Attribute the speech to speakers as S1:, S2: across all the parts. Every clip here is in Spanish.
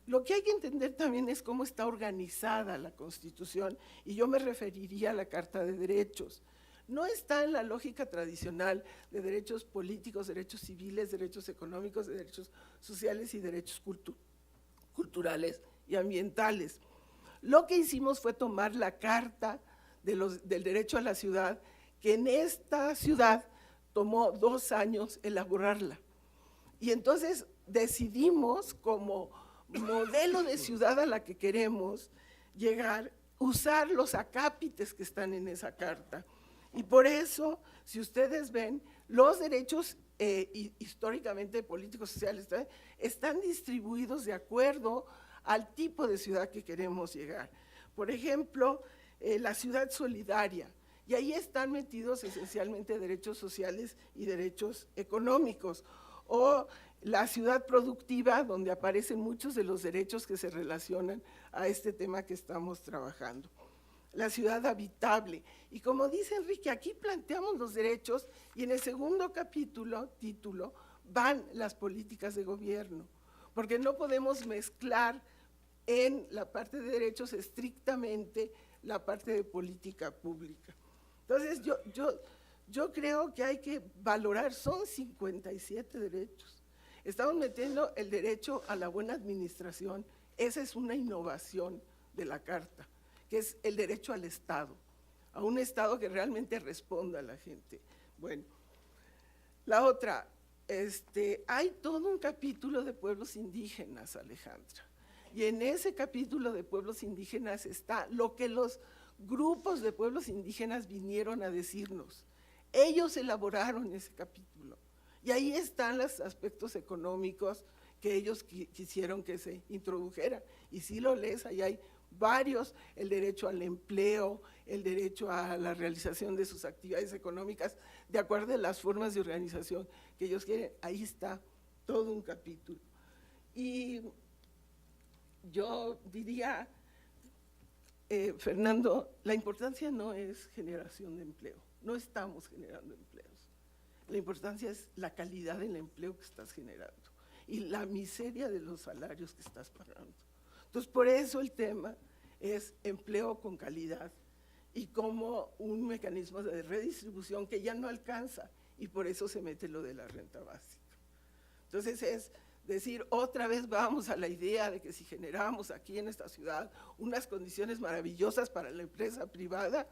S1: Lo que hay que entender también es cómo está organizada la Constitución, y yo me referiría a la Carta de Derechos. No está en la lógica tradicional de derechos políticos, derechos civiles, derechos económicos, derechos sociales y derechos culturales y ambientales. Lo que hicimos fue tomar la Carta del Derecho a la Ciudad, que en esta ciudad tomó 2 años elaborarla. Y entonces decidimos, como modelo de ciudad a la que queremos llegar, usar los acápites que están en esa carta. Y por eso, si ustedes ven, los derechos históricamente políticos, sociales, están distribuidos de acuerdo al tipo de ciudad que queremos llegar. Por ejemplo, la ciudad solidaria, y ahí están metidos esencialmente derechos sociales y derechos económicos, o la ciudad productiva, donde aparecen muchos de los derechos que se relacionan a este tema que estamos trabajando. La ciudad habitable, y como dice Enrique, aquí planteamos los derechos, y en el segundo título, van las políticas de gobierno, porque no podemos mezclar en la parte de derechos estrictamente la parte de política pública. Entonces, yo creo que hay que valorar, son 57 derechos. Estamos metiendo el derecho a la buena administración, esa es una innovación de la Carta, que es el derecho al Estado, a un Estado que realmente responda a la gente. Bueno, la otra, hay todo un capítulo de pueblos indígenas, Alejandra, y en ese capítulo de pueblos indígenas está lo que los grupos de pueblos indígenas vinieron a decirnos. Ellos elaboraron ese capítulo, y ahí están los aspectos económicos que ellos quisieron que se introdujera, y si lo lees, ahí hay varios, el derecho al empleo, el derecho a la realización de sus actividades económicas, de acuerdo a las formas de organización que ellos quieren, ahí está todo un capítulo. Y yo diría, Fernando, la importancia no es generación de empleo, no estamos generando empleos, la importancia es la calidad del empleo que estás generando y la miseria de los salarios que estás pagando. Entonces, por eso el tema es empleo con calidad y como un mecanismo de redistribución que ya no alcanza, y por eso se mete lo de la renta básica. Entonces es decir, otra vez vamos a la idea de que si generamos aquí en esta ciudad unas condiciones maravillosas para la empresa privada,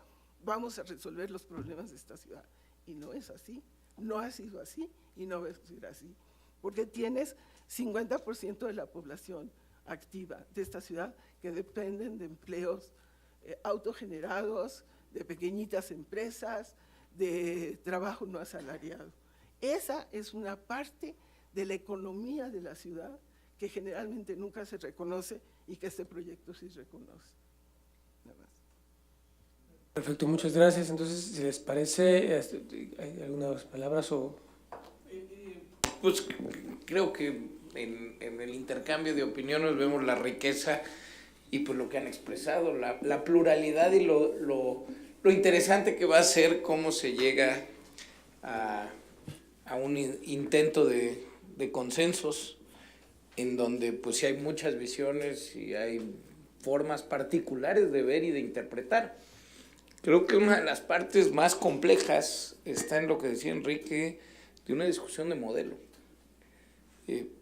S1: vamos a resolver los problemas de esta ciudad. Y no es así, no ha sido así y no va a ser así, porque tienes 50% de la población activa de esta ciudad que dependen de empleos autogenerados, de pequeñitas empresas, de trabajo no asalariado. Esa es una parte de la economía de la ciudad que generalmente nunca se reconoce y que este proyecto sí reconoce. Nada más.
S2: Perfecto, muchas gracias. Entonces, si les parece, ¿hay algunas palabras o...?
S3: Pues creo que en el intercambio de opiniones vemos la riqueza y pues lo que han expresado, la pluralidad y lo interesante que va a ser cómo se llega a un intento de consensos en donde pues sí hay muchas visiones y hay formas particulares de ver y de interpretar. Creo que una de las partes más complejas está en lo que decía Enrique, de una discusión de modelo.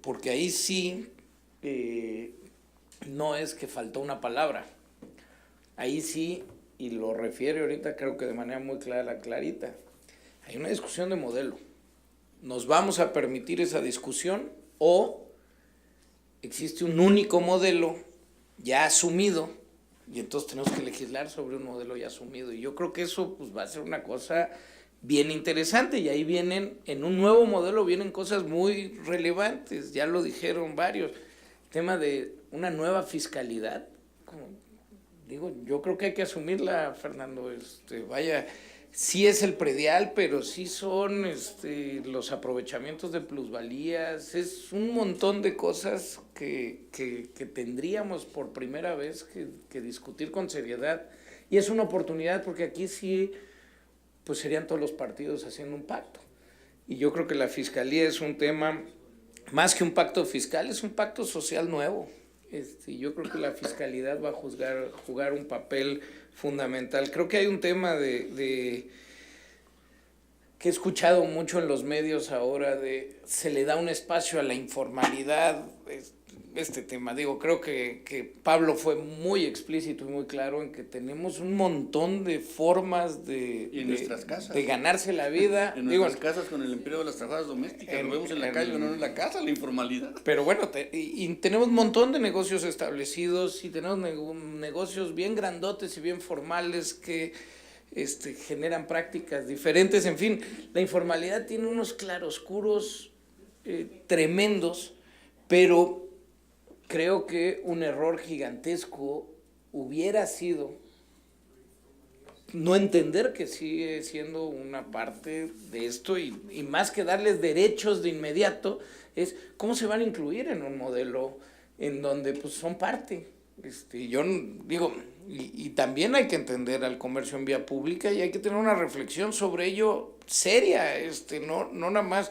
S3: Porque ahí sí no es que faltó una palabra. Ahí sí, y lo refiere ahorita creo que de manera muy clara, clarita, hay una discusión de modelo. ¿Nos vamos a permitir esa discusión o existe un único modelo ya asumido y entonces tenemos que legislar sobre un modelo ya asumido? Y yo creo que eso pues, va a ser una cosa bien interesante, y ahí vienen, en un nuevo modelo vienen cosas muy relevantes, ya lo dijeron varios, el tema de una nueva fiscalidad, como digo, yo creo que hay que asumirla, Fernando, vaya, sí es el predial, pero sí son los aprovechamientos de plusvalías, es un montón de cosas que tendríamos por primera vez que discutir con seriedad, y es una oportunidad porque aquí sí pues serían todos los partidos haciendo un pacto. Y yo creo que la fiscalía es un tema, más que un pacto fiscal, es un pacto social nuevo, Yo creo que la fiscalidad va a jugar un papel fundamental. Creo que hay un tema que he escuchado mucho en los medios ahora, se le da un espacio a la informalidad, este tema. Digo, creo que Pablo fue muy explícito y muy claro en que tenemos un montón de formas
S4: nuestras casas,
S3: de ganarse la vida.
S4: En nuestras casas con el empleo de las trabajadoras domésticas, lo vemos en la calle, no en la casa, la informalidad.
S3: Pero bueno, y tenemos un montón de negocios establecidos y tenemos negocios bien grandotes y bien formales que generan prácticas diferentes. En fin, la informalidad tiene unos claroscuros tremendos, pero creo que un error gigantesco hubiera sido no entender que sigue siendo una parte de esto y más que darles derechos de inmediato, es cómo se van a incluir en un modelo en donde pues son parte. Yo digo, y también hay que entender al comercio en vía pública y hay que tener una reflexión sobre ello seria, no nada más,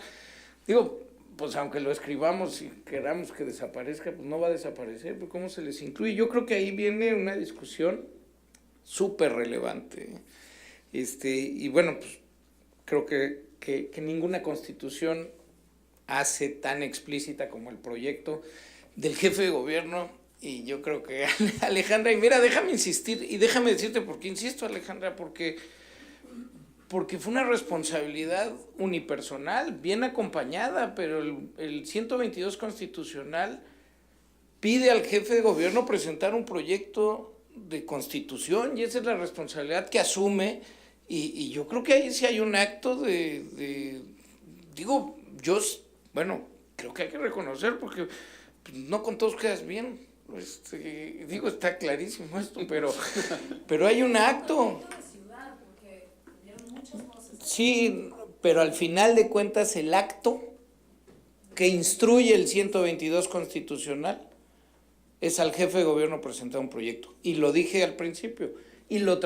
S3: digo, pues aunque lo escribamos y queramos que desaparezca, pues no va a desaparecer, pues cómo se les incluye. Yo creo que ahí viene una discusión súper relevante. Y bueno, pues creo que ninguna constitución hace tan explícita como el proyecto del jefe de gobierno, y yo creo que Alejandra, y mira, déjame insistir, y déjame decirte por qué insisto, Alejandra, porque fue una responsabilidad unipersonal, bien acompañada, pero el 122 constitucional pide al jefe de gobierno presentar un proyecto de constitución, y esa es la responsabilidad que asume, y yo creo que ahí sí hay un acto digo, bueno, creo que hay que reconocer, porque no con todos quedas bien, digo, está clarísimo esto, pero hay un acto. Sí, pero al final de cuentas el acto que instruye el 122 constitucional es al jefe de gobierno presentar un proyecto. Y lo dije al principio, y lo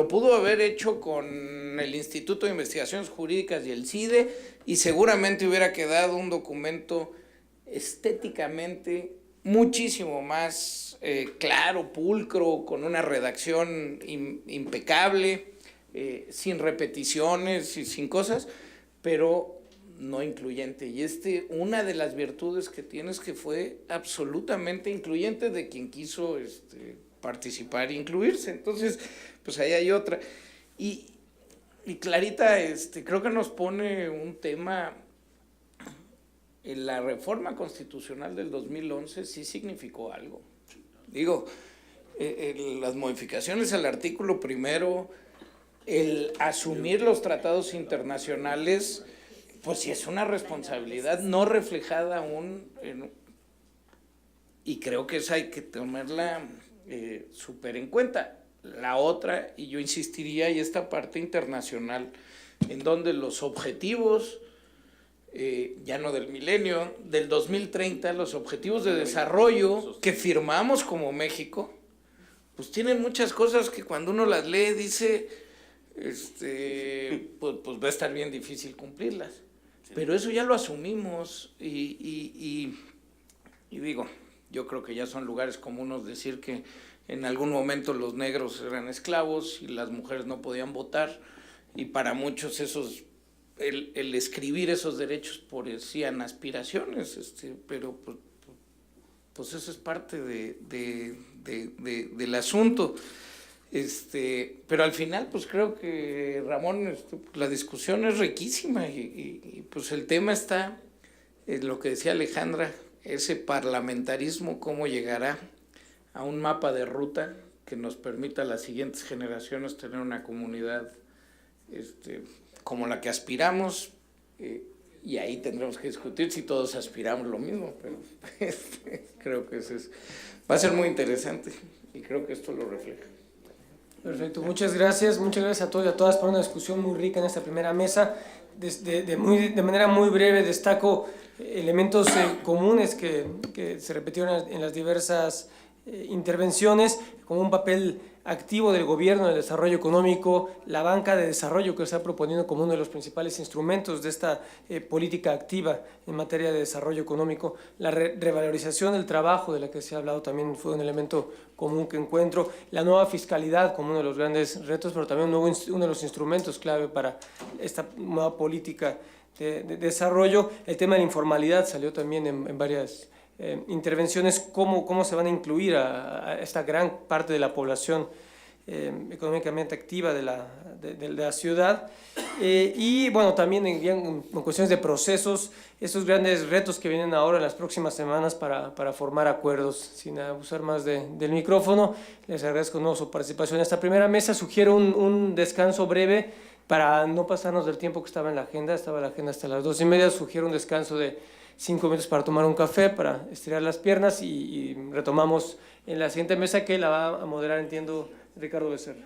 S3: pudo haber hecho con el Instituto de Investigaciones Jurídicas y el CIDE, y seguramente hubiera quedado un documento estéticamente muchísimo más claro, pulcro, con una redacción impecable, sin repeticiones y sin cosas, pero no incluyente. Y una de las virtudes que tiene es que fue absolutamente incluyente de quien quiso participar e incluirse. Entonces, pues ahí hay otra. Y Clarita, creo que nos pone un tema. En la reforma constitucional del 2011 sí significó algo. Digo, las modificaciones al artículo primero, el asumir los tratados internacionales, pues sí es una responsabilidad no reflejada aún, y creo que esa hay que tomarla súper en cuenta. La otra, y yo insistiría, y esta parte internacional, en donde los objetivos, ya no del milenio, del 2030, los objetivos de desarrollo que firmamos como México, pues tienen muchas cosas que cuando uno las lee dice, pues va a estar bien difícil cumplirlas. Sí. Pero eso ya lo asumimos y digo, yo creo que ya son lugares comunes decir que en algún momento los negros eran esclavos y las mujeres no podían votar, y para muchos el escribir esos derechos parecían aspiraciones, pero pues eso es parte del asunto. Pero al final pues creo que, Ramón, la discusión es riquísima y pues el tema está en lo que decía Alejandra, ese parlamentarismo, cómo llegará a un mapa de ruta que nos permita a las siguientes generaciones tener una comunidad como la que aspiramos, y ahí tendremos que discutir si todos aspiramos lo mismo, pero creo que va a ser muy interesante y creo que esto lo refleja.
S2: Perfecto, muchas gracias a todos y a todas por una discusión muy rica en esta primera mesa. De manera muy breve destaco elementos comunes que se repitieron en las diversas intervenciones, como un papel activo del gobierno del desarrollo económico, la banca de desarrollo que se está proponiendo como uno de los principales instrumentos de esta política activa en materia de desarrollo económico, la revalorización del trabajo de la que se ha hablado también fue un elemento común que encuentro, la nueva fiscalidad como uno de los grandes retos, pero también uno de los instrumentos clave para esta nueva política de desarrollo. El tema de la informalidad salió también en varias intervenciones, cómo se van a incluir a esta gran parte de la población económicamente activa de la ciudad. Y bueno, también en cuestiones de procesos, estos grandes retos que vienen ahora en las próximas semanas para formar acuerdos. Sin abusar más del micrófono, les agradezco de nuevo su participación en esta primera mesa. Sugiero un descanso breve para no pasarnos del tiempo que estaba en la agenda. Estaba la agenda hasta las 2:30. Sugiero un descanso de 5 minutos para tomar un café, para estirar las piernas y retomamos en la siguiente mesa que la va a moderar, entiendo, Ricardo Becerra.